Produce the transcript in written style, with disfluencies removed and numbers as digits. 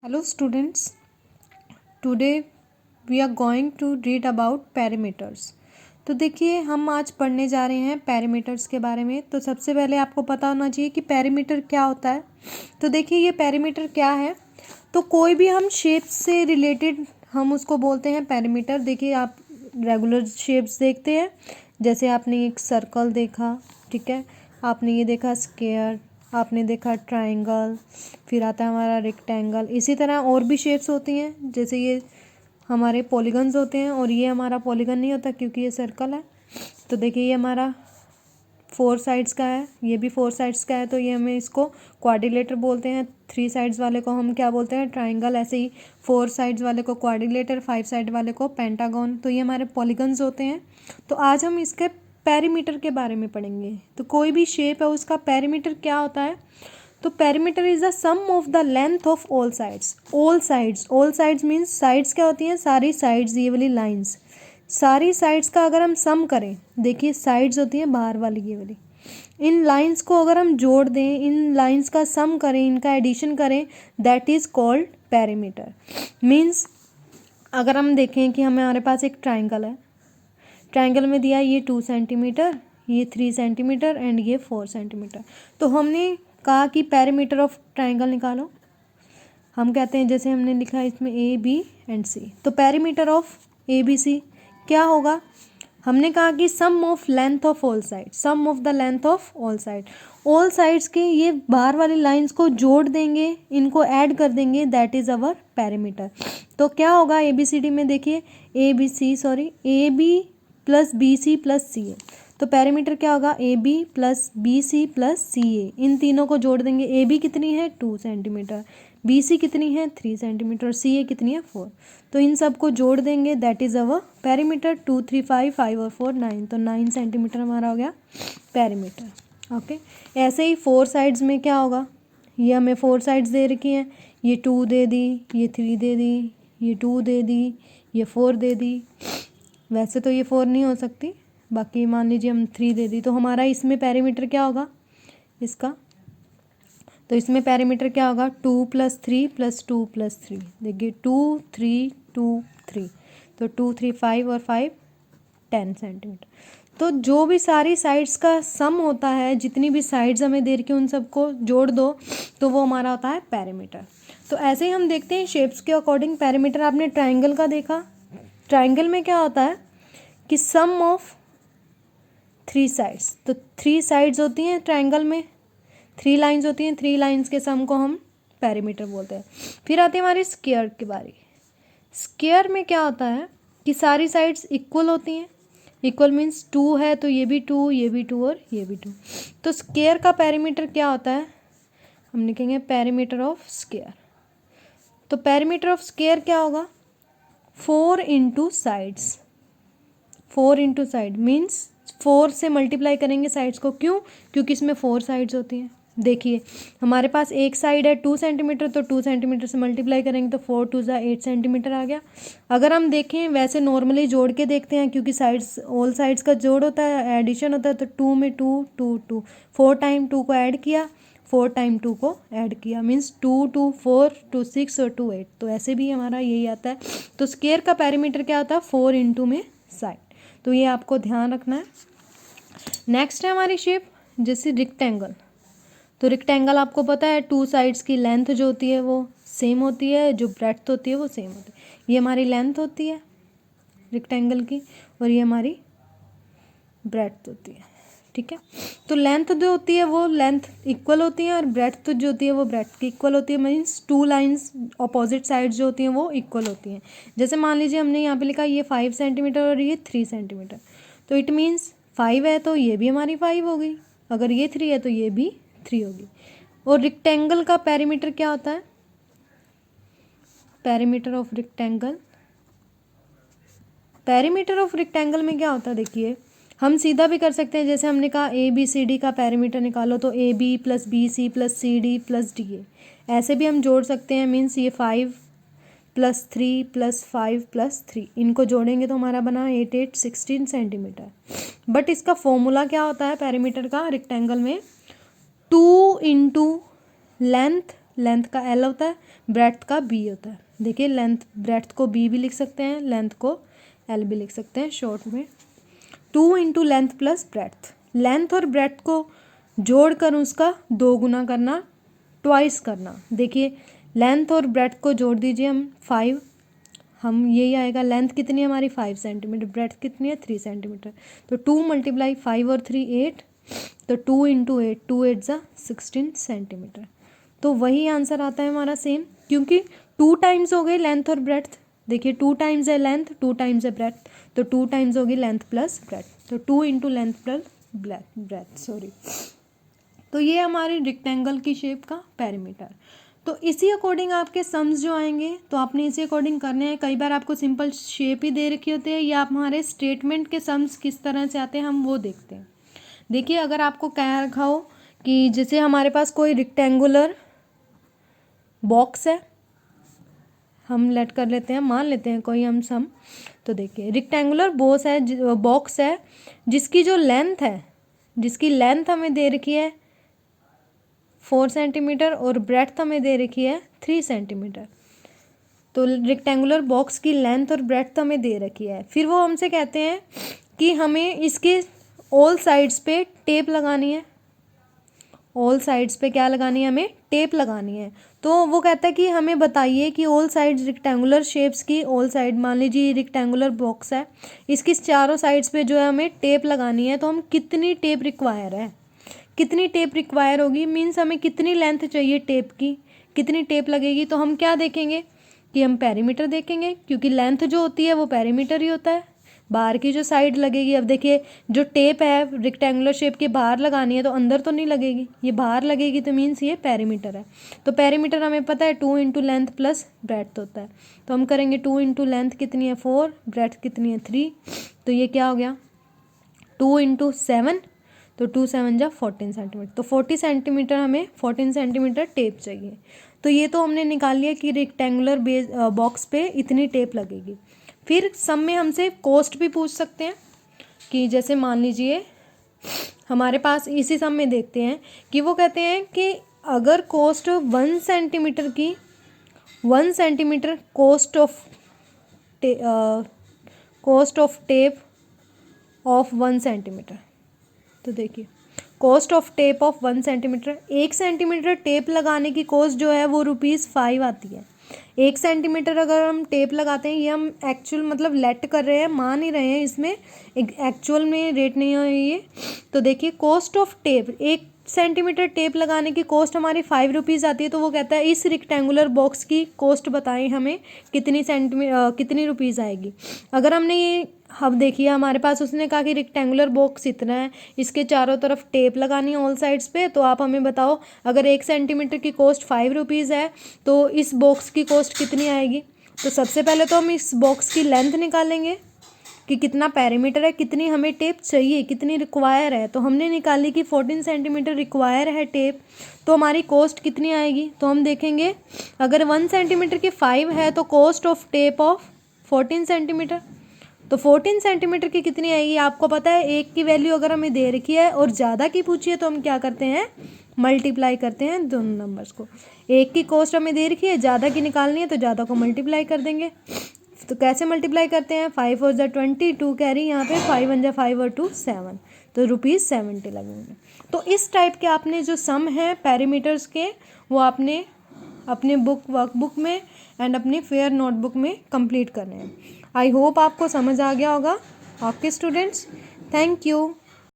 Hello students, today we are going to read about perimeters। तो देखिए हम आज पढ़ने जा रहे हैं पैरामीटर्स के बारे में। तो सबसे पहले आपको पता होना चाहिए कि पैरामीटर क्या होता है। तो देखिए ये पैरामीटर क्या है, तो कोई भी हम शेप से रिलेटेड हम उसको बोलते हैं पैरामीटर। देखिए आप रेगुलर शेप्स देखते हैं, जैसे आपने एक सर्कल देखा, ठीक है, आपने ये देखा स्क्वायर, आपने देखा ट्रायंगल, फिर आता है हमारा रेक्टेंगल। इसी तरह और भी शेप्स होती हैं, जैसे ये हमारे पॉलीगन्स होते हैं, और ये हमारा पॉलीगन नहीं होता क्योंकि ये सर्कल है। तो देखिए ये हमारा 4 साइड्स का है, ये भी 4 साइड्स का है, तो ये हमें इसको क्वाड्रिलेटर बोलते हैं। 3 साइड्स वाले को हम क्या बोलते हैं, ट्राइंगल। ऐसे ही 4 साइड्स वाले को क्वाड्रिलेटर, 5 साइड वाले को पेंटागन। तो ये हमारे पॉलीगन्स होते हैं। तो आज हम इसके पेरीमीटर के बारे में पढ़ेंगे। तो कोई भी शेप है उसका पेरीमीटर क्या होता है, तो perimeter is the sum of the length of all sides. All sides means sides क्या होती हैं, सारी साइड्स, ये वाली लाइंस, सारी साइड्स का अगर हम सम करें, देखिए साइड्स होती हैं बाहर वाली ये वाली, इन लाइंस को अगर हम जोड़ दें, इन लाइंस का सम करें, इनका एडिशन करें, that is called perimeter. Means अगर हम देखें कि हमारे पास एक ट्राइंगल है, ट्राइंगल में दिया ये 2 सेंटीमीटर, ये 3 सेंटीमीटर एंड ये 4 सेंटीमीटर। तो हमने कहा कि पेरीमीटर ऑफ ट्राइंगल निकालो। हम कहते हैं, जैसे हमने लिखा इसमें ए बी एंड सी, तो perimeter of a B c क्या होगा, हमने कहा कि sum of length of all side, sum of the length of all side, all sides के ये बाहर वाली लाइंस को जोड़ देंगे, इनको ऐड कर देंगे, दैट इज अवर पेरीमीटर। तो क्या होगा ए बी सी डी में, देखिए a B plus B C plus c a. तो पेरीमीटर क्या होगा, a B plus B C plus c a. इन तीनों को जोड़ देंगे। ए बी कितनी है 2 सेंटीमीटर, बी सी कितनी है 3 सेंटीमीटर, सी ए कितनी है 4। तो इन सब को जोड़ देंगे, दैट इज़ अवर पेरीमीटर। 2 3 5 5 और 4 9, तो 9 सेंटीमीटर हमारा हो गया पेरीमीटर। ओके, ऐसे ही 4 साइड्स में क्या होगा, ये हमें 4 साइड्स दे रखी हैं, ये 2 दे दी, ये 3 दे दी, ये 2 दे दी, ये 4 दे दी। वैसे तो ये 4 नहीं हो सकती, बाकी मान लीजिए हम 3 दे दी, तो हमारा इसमें पेरीमीटर क्या होगा इसका, तो इसमें पेरीमीटर क्या होगा 2 + 3 + 2 + 3। देखिए 2 3 2 3, तो 2 3 5 और 5 10 सेंटीमीटर। तो जो भी सारी साइड्स का सम होता है, जितनी भी साइड्स हमें दे रखी उन सबको जोड़ दो, तो वो हमारा होता है पेरीमीटर। तो ऐसे ही हम देखते हैं शेप्स के अकॉर्डिंग पेरीमीटर। आपने ट्राइंगल का देखा, ट्राइंगल में क्या होता है कि सम ऑफ 3 साइड्स, तो 3 साइड्स होती हैं ट्राइंगल में, 3 लाइंस होती हैं, 3 लाइंस के सम को हम पेरीमीटर बोलते हैं। फिर आती है हमारी स्क्वायर की बारी। स्क्वायर में क्या होता है कि सारी साइड्स इक्वल होती हैं। इक्वल मीन्स 2 है तो ये भी 2, ये भी 2 और ये भी 2। तो स्क्वायर का पेरीमीटर क्या होता है, हम लिखेंगे पेरीमीटर ऑफ स्क्वायर। तो पेरीमीटर ऑफ स्क्वायर क्या होगा, 4 into sides, 4 into side means 4 से मल्टीप्लाई करेंगे साइड्स को। क्यों, क्योंकि इसमें 4 साइड्स होती हैं। देखिए हमारे पास एक साइड है 2 सेंटीमीटर, तो 2 सेंटीमीटर से मल्टीप्लाई करेंगे तो 4 2 ज़ा 8 सेंटीमीटर आ गया। अगर हम देखें वैसे नॉर्मली जोड़ के देखते हैं, क्योंकि साइड्स ऑल साइड्स का जोड़ होता है, एडिशन होता है, तो 2 में 2 2 2, 4 टाइम 2 को ऐड किया, 4 टाइम 2 को ऐड किया, मीन्स 2 2 4 2 6 और 2 8। तो ऐसे भी हमारा यही आता है। तो स्क्वायर का पेरीमीटर क्या होता है, 4 इंटू में साइड। तो ये आपको ध्यान रखना है। नेक्स्ट है हमारी शेप, जैसे रिक्टेंगल। तो रिक्टेंगल आपको पता है 2 साइड्स की लेंथ जो होती है वो सेम होती है, जो ब्रेड्थ होती है वो सेम होती है। ये हमारी लेंथ होती है रिक्टेंगल की, और ये हमारी ब्रेड्थ होती है, ठीक है। तो लेंथ जो होती है वो लेंथ इक्वल होती है, और ब्रेड्थ जो होती है वो ब्रेड्थ की इक्वल होती है। मीन्स 2 लाइंस अपोजिट साइड्स जो होती हैं वो इक्वल होती हैं। जैसे मान लीजिए हमने यहाँ पे लिखा ये 5 सेंटीमीटर और ये 3 सेंटीमीटर, तो इट मीन्स 5 है तो ये भी हमारी 5 होगी, अगर ये 3 है तो ये भी 3 होगी। और रेक्टेंगल का पेरीमीटर क्या होता है, perimeter of rectangle, perimeter of rectangle में क्या होता है, देखिए हम सीधा भी कर सकते हैं। जैसे हमने कहा ए बी सी डी का पेरीमीटर निकालो, तो A B plus B C plus C D plus D A, ऐसे भी हम जोड़ सकते हैं। मीन्स ये 5 + 3 + 5 + 3, इनको जोड़ेंगे तो हमारा बना 8 8 16 सेंटीमीटर। बट इसका फॉर्मूला क्या होता है पेरीमीटर का रेक्टेंगल में, 2 इंटू लेंथ, लेंथ का L होता है, ब्रेड्थ का B होता है। देखिए लेंथ ब्रेड्थ को B भी लिख सकते हैं, लेंथ को L भी लिख सकते हैं शॉर्ट में। 2 into length plus breadth, length और ब्रेड्थ को जोड़कर उसका 2 गुना करना, ट्वाइस करना। देखिए लेंथ और ब्रेड्थ को जोड़ दीजिए हम 5, हम यही आएगा। लेंथ कितनी है हमारी 5 सेंटीमीटर, ब्रेड्थ कितनी है 3 सेंटीमीटर। तो 2 मल्टीप्लाई 5 और 3 8, तो 2 इंटू 8, 2 8 ज़ा 16 सेंटीमीटर। तो वही आंसर आता है हमारा सेम, क्योंकि 2 टाइम्स हो गए लेंथ और ब्रेड्थ। देखिए 2 टाइम्स है लेंथ, 2 टाइम्स है ब्रेड्थ, तो 2 टाइम्स होगी लेंथ प्लस ब्रेड्थ, तो 2 into length plus breadth sorry. तो ये हमारी रेक्टेंगल की शेप का पेरीमीटर। तो इसी अकॉर्डिंग आपके सम्स जो आएंगे तो आपने इसी अकॉर्डिंग करने हैं। कई बार आपको सिंपल शेप ही दे रखी होती है, या हमारे स्टेटमेंट के सम्स किस तरह से आते हैं हम वो देखते हैं। देखिए अगर आपको कह रखा हो कि जैसे हमारे पास कोई रेक्टेंगुलर बॉक्स है, हम लेट कर लेते हैं, मान लेते हैं कोई हम सम, तो देखिए रेक्टेंगुलर बॉक्स है जिसकी जो लेंथ है, जिसकी लेंथ हमें दे रखी है 4 सेंटीमीटर और ब्रेड्थ हमें दे रखी है 3 सेंटीमीटर। तो रेक्टेंगुलर बॉक्स की लेंथ और ब्रेड्थ हमें दे रखी है। फिर वो हमसे कहते हैं कि हमें इसके ऑल साइड्स पे टेप लगानी है। ऑल साइड्स पे क्या लगानी है, हमें टेप लगानी है। तो वो कहता है कि हमें बताइए कि ऑल साइड्स रेक्टेंगुलर शेप्स की ऑल साइड, मान लीजिए रेक्टेंगुलर बॉक्स है, इसकी चारों साइड्स पे जो है हमें टेप लगानी है, तो हम कितनी टेप रिक्वायर है, कितनी टेप रिक्वायर होगी, मीन्स हमें कितनी लेंथ चाहिए टेप की, कितनी टेप लगेगी। तो हम क्या देखेंगे कि हम पेरीमीटर देखेंगे, क्योंकि लेंथ जो होती है वो पेरीमीटर ही होता है, बाहर की जो साइड लगेगी। अब देखिए जो टेप है रेक्टेंगुलर शेप के बाहर लगानी है तो अंदर तो नहीं लगेगी, ये बाहर लगेगी, तो मीन्स ये पेरीमीटर है। तो पेरीमीटर हमें पता है 2 इंटू लेंथ प्लस ब्रेड्थ होता है। तो हम करेंगे 2 इंटू लेंथ कितनी है 4, ब्रेड्थ कितनी है 3, तो ये क्या हो गया 2 इंटू 7, तो 2 7 जा 14 सेंटीमीटर। तो 40 सेंटीमीटर हमें 14 सेंटीमीटर टेप चाहिए। तो ये तो हमने निकाल लिया कि रेक्टेंगुलर बॉक्स पे इतनी टेप लगेगी। फिर सम में हमसे कॉस्ट भी पूछ सकते हैं, कि जैसे मान लीजिए हमारे पास इसी सम में देखते हैं कि वो कहते हैं कि अगर कॉस्ट 1 सेंटीमीटर की, 1 centimetre cost of tape of 1 centimetre. तो देखिए cost of tape of 1 centimetre, 1 centimetre tape लगाने की कॉस्ट जो है वो ₹5 आती है। 1 सेंटीमीटर अगर हम टेप लगाते हैं, ये हम एक्चुअल मतलब लेट कर रहे हैं, मान ही रहे हैं, इसमें एक्चुअल में रेट नहीं है ये। तो देखिए cost of tape, 1 centimetre tape लगाने की कॉस्ट हमारी ₹5 आती है। तो वो कहता है इस रेक्टेंगुलर बॉक्स की कॉस्ट बताएं हमें कितनी रुपीज़ आएगी। अगर हमने ये, अब देखिए हमारे पास उसने कहा कि रेक्टेंगुलर बॉक्स इतना है, इसके चारों तरफ टेप लगानी है ऑल साइड्स पे, तो आप हमें बताओ अगर 1 सेंटीमीटर की कॉस्ट ₹5 है तो इस बॉक्स की कॉस्ट कितनी आएगी। तो सबसे पहले तो हम इस बॉक्स की लेंथ निकालेंगे कि कितना पेरीमीटर है, कितनी हमें टेप चाहिए, कितनी रिक्वायर है। तो हमने निकाली कि 14 सेंटीमीटर रिक्वायर है टेप, तो हमारी कॉस्ट कितनी आएगी। तो हम देखेंगे अगर 1 सेंटीमीटर की 5 है तो cost of tape of 14 centimetre, तो 14 सेंटीमीटर की कितनी आएगी। आपको पता है एक की वैल्यू अगर हमें दे रखी है और ज़्यादा की पूछी है तो हम क्या करते हैं, मल्टीप्लाई करते हैं दोनों नंबर्स को। एक की कॉस्ट हमें दे रखी है, ज़्यादा की निकालनी है तो ज़्यादा को मल्टीप्लाई कर देंगे। तो कैसे मल्टीप्लाई करते हैं, 5 4 जा 20, 2 कैरी यहाँ पे, 5 1 जा 5 और 2 7, तो ₹70 लगेंगे। तो इस टाइप के आपने जो सम है पेरीमीटर्स के वो आपने अपने वर्कबुक में एंड अपनी फेयर नोटबुक में कंप्लीट करने हैं। आई होप आपको समझ आ गया होगा। Okay students, thank you.